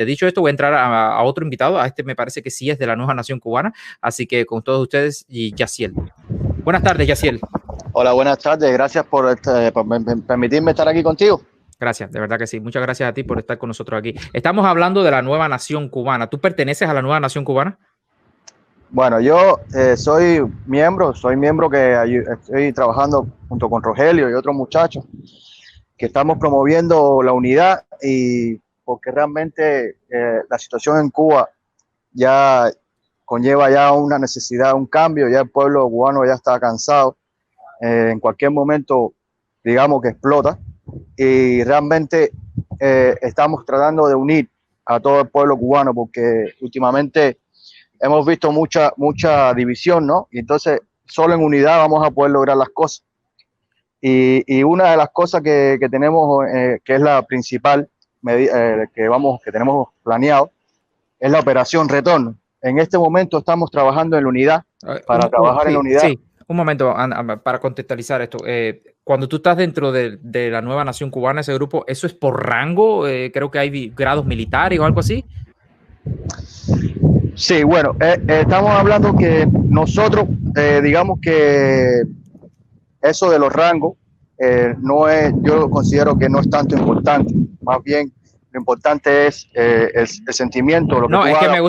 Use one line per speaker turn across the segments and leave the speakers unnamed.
excelente. Dicho esto, voy a entrar a otro invitado. A este me parece que sí es de la Nueva Nación Cubana. Así que con todos ustedes, y Yaciel. Buenas tardes, Yaciel.
Hola, buenas tardes. Gracias por permitirme estar aquí contigo.
Gracias, de verdad que sí. Muchas gracias a ti por estar con nosotros aquí. Estamos hablando de la Nueva Nación Cubana. ¿Tú perteneces a la Nueva Nación Cubana?
Bueno, yo soy miembro que estoy trabajando junto con Rogelio y otros muchachos que estamos promoviendo la unidad, y porque realmente la situación en Cuba ya conlleva ya una necesidad, un cambio. Ya el pueblo cubano ya está cansado. En cualquier momento, digamos que explota, y realmente estamos tratando de unir a todo el pueblo cubano, porque últimamente hemos visto mucha división, ¿no? Y entonces solo en unidad vamos a poder lograr las cosas. Y una de las cosas que tenemos, que es la principal que tenemos planeado, es la operación Retorno. En este momento estamos trabajando en la unidad, en la unidad.
Sí, un momento para contextualizar esto. Cuando tú estás dentro de la Nueva Nación Cubana, ese grupo, ¿eso es por rango? Creo que hay grados militares o algo así.
Sí, bueno, estamos hablando que nosotros, digamos que eso de los rangos, no es, yo considero que no es tanto importante. Más bien, lo importante es el sentimiento. Lo que
no, es que me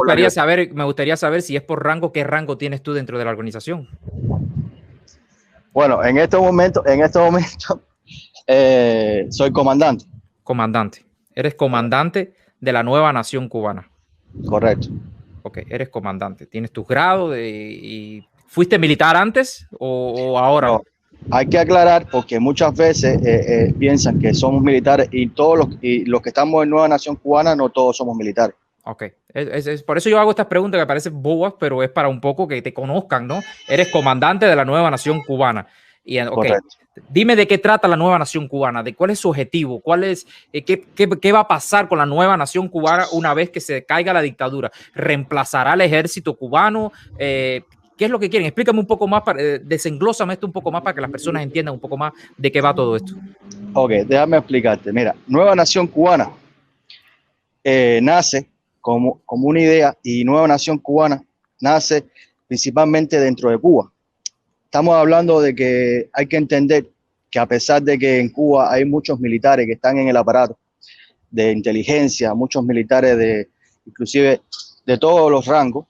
gustaría saber si es por rango, ¿qué rango tienes tú dentro de la organización?
Bueno, en este momento, soy comandante.
Comandante. Eres comandante de la Nueva Nación Cubana.
Correcto.
Ok, eres comandante. ¿Tienes tus grados? Y ¿fuiste militar antes o ahora?
No, hay que aclarar, porque muchas veces piensan que somos militares, y los que estamos en Nueva Nación Cubana no todos somos militares.
Ok, por eso yo hago estas preguntas que parecen bobas, pero es para un poco que te conozcan, ¿no? Eres comandante de la Nueva Nación Cubana. Y, okay, dime de qué trata la Nueva Nación Cubana, de cuál es su objetivo, qué va a pasar con la Nueva Nación Cubana una vez que se caiga la dictadura. ¿Reemplazará al ejército cubano? ¿Qué es lo que quieren? Explícame un poco más, desenglósame esto un poco más para que las personas entiendan un poco más de qué va todo esto.
Ok, déjame explicarte. Mira, Nueva Nación Cubana nace como una idea, y Nueva Nación Cubana nace principalmente dentro de Cuba. Estamos hablando de que hay que entender que, a pesar de que en Cuba hay muchos militares que están en el aparato de inteligencia, muchos militares inclusive de todos los rangos,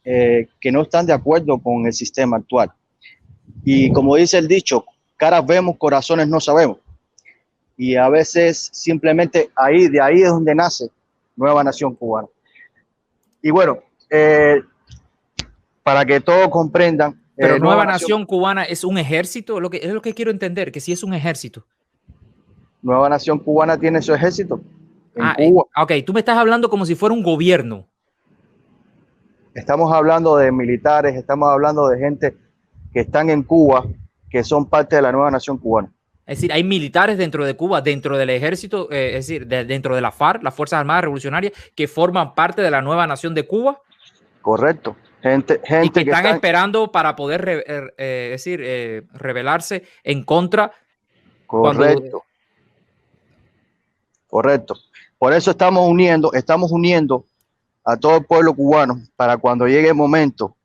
que no están de acuerdo con el sistema actual. Y como dice el dicho, caras vemos, corazones no sabemos. Y a veces simplemente de ahí es donde nace Nueva Nación Cubana. Y bueno, para que todos comprendan.
Pero Nueva Nación Cubana es un ejército, es lo que quiero entender, que sí es un ejército.
Nueva Nación Cubana tiene su ejército en Cuba.
Ok, tú me estás hablando como si fuera un gobierno.
Estamos hablando de militares, estamos hablando de gente que están en Cuba, que son parte de la Nueva Nación Cubana.
Es decir, hay militares dentro de Cuba, dentro del ejército, es decir, dentro de la FARC, las Fuerzas Armadas Revolucionarias, que forman parte de la Nueva Nación de Cuba.
Correcto. Gente
y que están esperando para poder rebelarse en contra.
Correcto. Correcto. Por eso estamos uniendo a todo el pueblo cubano, para cuando llegue el momento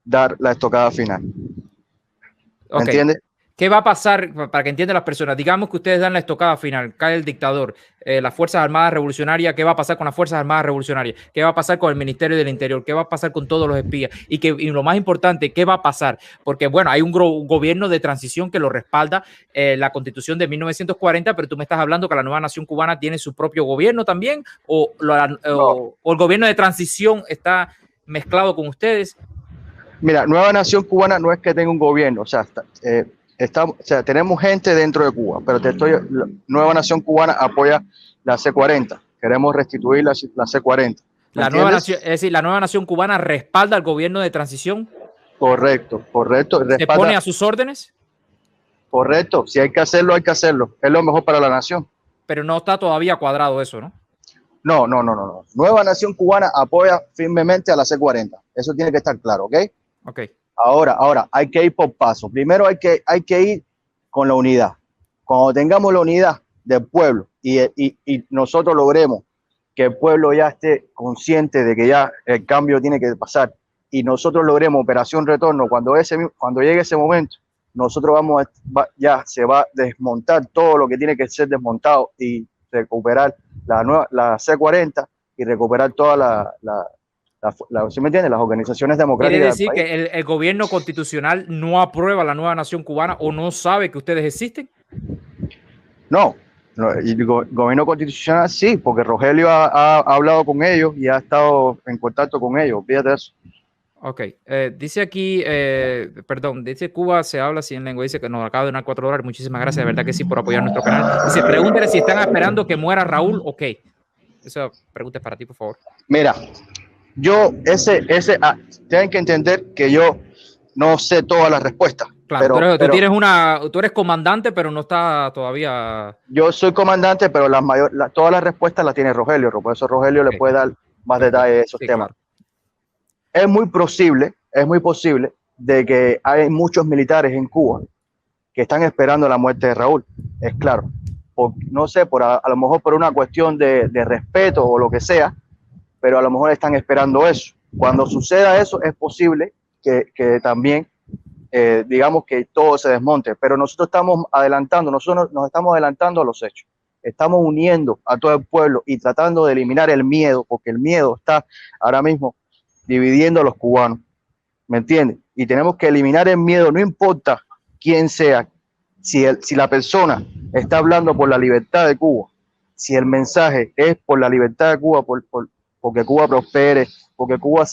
dar la estocada final. ¿Me entiendes?
¿Qué va a pasar para que entiendan las personas? Digamos que ustedes dan la estocada final, cae el dictador, las Fuerzas Armadas Revolucionarias. ¿Qué va a pasar con las Fuerzas Armadas Revolucionarias? ¿Qué va a pasar con el Ministerio del Interior? ¿Qué va a pasar con todos los espías? Y lo más importante, ¿qué va a pasar? Porque, bueno, hay un gobierno de transición que lo respalda la Constitución de 1940, pero tú me estás hablando que la Nueva Nación Cubana tiene su propio gobierno también, o el gobierno de transición está mezclado con ustedes.
Mira, Nueva Nación Cubana no es que tenga un gobierno, o sea, tenemos gente dentro de Cuba, pero Nueva Nación Cubana apoya la C40. Queremos restituir la C40.
La Nueva Nación, es decir, la Nueva Nación Cubana respalda al gobierno de transición.
Correcto.
¿Se pone a sus órdenes?
Correcto. Si hay que hacerlo, hay que hacerlo. Es lo mejor para la nación.
Pero no está todavía cuadrado eso, ¿no?
No. Nueva Nación Cubana apoya firmemente a la C40. Eso tiene que estar claro, ¿ok?
Ok.
Ahora, hay que ir por paso. Primero hay que ir con la unidad. Cuando tengamos la unidad del pueblo y nosotros logremos que el pueblo ya esté consciente de que ya el cambio tiene que pasar y nosotros logremos operación retorno, cuando llegue ese momento, nosotros ya se va a desmontar todo lo que tiene que ser desmontado y recuperar la C40 y recuperar toda ¿sí me entiendes? Las organizaciones democráticas.
¿Quiere decir que el gobierno constitucional no aprueba la nueva nación cubana o no sabe que ustedes existen?
No, y el gobierno constitucional sí, porque Rogelio ha hablado con ellos y ha estado en contacto con ellos, fíjate eso.
Ok, dice aquí, perdón, dice Cuba se habla sin lengua, dice que nos acaba de donar $4, muchísimas gracias, de verdad que sí, por apoyar nuestro canal. Dice, pregúntale si están esperando que muera Raúl, ok. Esa pregunta es para ti, por favor.
Mira, tienen que entender que yo no sé todas las respuestas.
Claro, tú eres comandante, pero no está todavía.
Yo soy comandante, pero todas las respuestas las tiene Rogelio, por eso Rogelio le puede dar más detalles de esos temas. Claro. Es muy posible de que hay muchos militares en Cuba que están esperando la muerte de Raúl, es claro. No sé, a lo mejor por una cuestión de respeto o lo que sea, pero a lo mejor están esperando eso. Cuando suceda eso, es posible que también, digamos, que todo se desmonte, pero nosotros estamos nos estamos adelantando a los hechos. Estamos uniendo a todo el pueblo y tratando de eliminar el miedo, porque el miedo está ahora mismo dividiendo a los cubanos, ¿me entiendes? Y tenemos que eliminar el miedo, no importa quién sea, si la persona está hablando por la libertad de Cuba, si el mensaje es por la libertad de Cuba, porque Cuba prospere, porque Cuba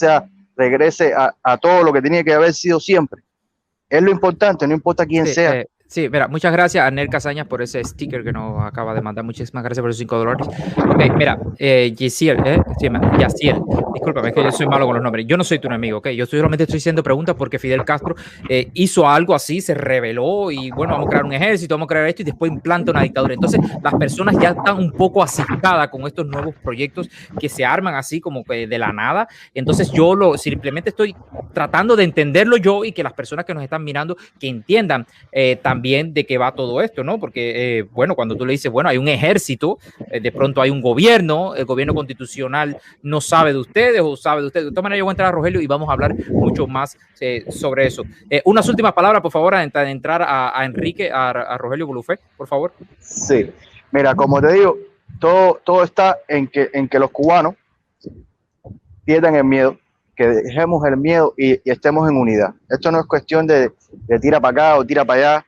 regrese a todo lo que tenía que haber sido siempre. Es lo importante, no importa quién sea.
Sí, mira, muchas gracias a Nel Casañas por ese sticker que nos acaba de mandar. Muchísimas gracias por esos $5. Ok, mira, Yaciel, discúlpame, es que yo soy malo con los nombres. Yo no soy tu enemigo, ok. Yo solamente estoy haciendo preguntas porque Fidel Castro hizo algo así, se rebeló y bueno, vamos a crear un ejército, vamos a crear esto y después implanta una dictadura. Entonces, las personas ya están un poco asustadas con estos nuevos proyectos que se arman así como que de la nada. Entonces, simplemente estoy tratando de entenderlo yo y que las personas que nos están mirando que entiendan también de qué va todo esto, ¿no? Porque, bueno, cuando tú le dices, bueno, hay un ejército, de pronto hay un gobierno, el gobierno constitucional no sabe de ustedes o sabe de ustedes. De todas maneras, yo voy a entrar a Rogelio y vamos a hablar mucho más sobre eso. Unas últimas palabras, por favor, antes de entrar a Enrique, a Rogelio Bolufé, por favor.
Sí, mira, como te digo, todo está en que los cubanos pierdan el miedo, que dejemos el miedo y estemos en unidad. Esto no es cuestión de tira para acá o tira para allá,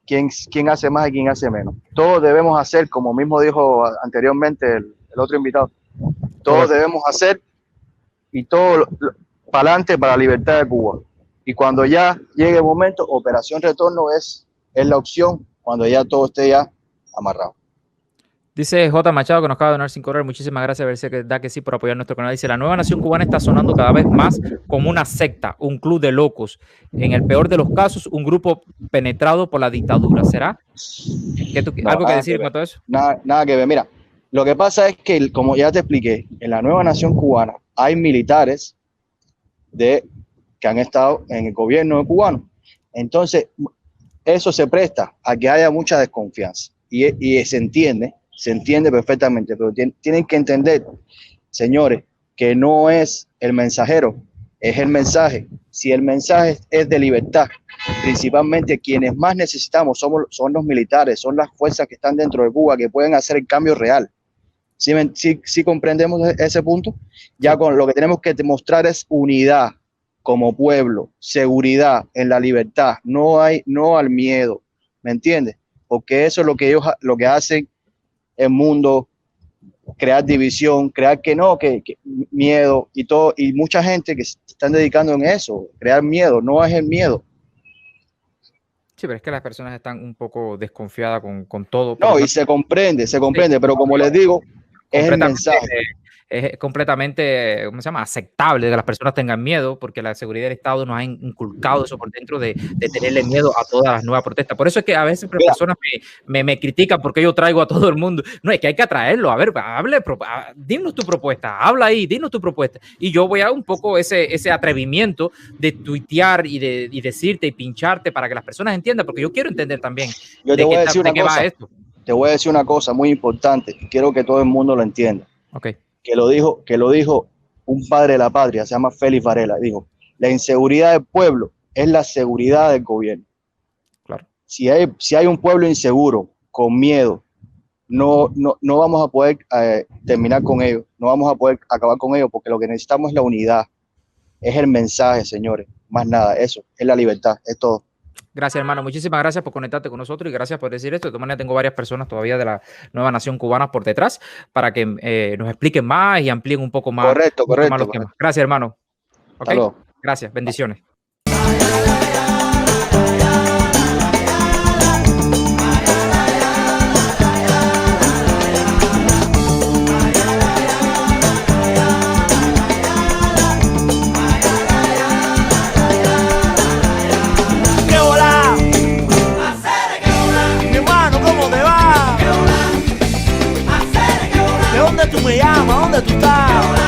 quién hace más y quién hace menos. Todos debemos hacer, como mismo dijo anteriormente el otro invitado, todos debemos hacer y todo para adelante para la libertad de Cuba. Y cuando ya llegue el momento, operación retorno es la opción, cuando ya todo esté ya amarrado.
Dice J. Machado, que nos acaba de donar $5. Muchísimas gracias, a ver si da que sí por apoyar nuestro canal. Dice, la nueva nación cubana está sonando cada vez más como una secta, un club de locos. En el peor de los casos, un grupo penetrado por la dictadura. ¿Será? ¿Algo que decir con todo eso?
Nada que ver. Mira, lo que pasa es que, como ya te expliqué, en la nueva nación cubana hay militares que han estado en el gobierno cubano. Entonces, eso se presta a que haya mucha desconfianza. Y se entiende perfectamente, pero tienen que entender, señores, que no es el mensajero, es el mensaje. Si el mensaje es de libertad, principalmente quienes más necesitamos son los militares, son las fuerzas que están dentro de Cuba, que pueden hacer el cambio real. Si comprendemos ese punto, ya con lo que tenemos que demostrar es unidad como pueblo, seguridad en la libertad, no al miedo, ¿me entiendes? Porque eso es lo que hacen el mundo, crear división, crear que miedo y todo, y mucha gente que se están dedicando en eso, crear miedo, no es el miedo.
Sí, pero es que las personas están un poco desconfiadas con todo.
No, y se comprende, sí, pero como les digo, es el mensaje.
Es completamente, ¿cómo se llama?, aceptable que las personas tengan miedo, porque la seguridad del Estado nos ha inculcado eso por dentro de tenerle miedo a todas las nuevas protestas. Por eso es que a veces personas me critican porque yo traigo a todo el mundo. No, es que hay que atraerlo. A ver, dinos tu propuesta, habla ahí, dinos tu propuesta. Y yo voy a un poco ese atrevimiento de tuitear y decirte y pincharte para que las personas entiendan, porque yo quiero entender también
de qué va esto. Te voy a decir una cosa muy importante, quiero que todo el mundo lo entienda.
Ok.
que lo dijo un padre de la patria, se llama Félix Varela, dijo, la inseguridad del pueblo es la seguridad del gobierno.
Claro.
Si hay un pueblo inseguro, con miedo, no vamos a poder terminar con ellos, no vamos a poder acabar con ellos, porque lo que necesitamos es la unidad, es el mensaje, señores, más nada, eso, es la libertad, es todo.
Gracias, hermano. Muchísimas gracias por conectarte con nosotros y gracias por decir esto. De todas maneras, tengo varias personas todavía de la nueva nación cubana por detrás para que nos expliquen más y amplíen un poco más,
Correcto.
los temas. Gracias, hermano.
Hasta luego.
Gracias. Bendiciones.
¿Dónde tú me llamas? ¿Dónde tú estás?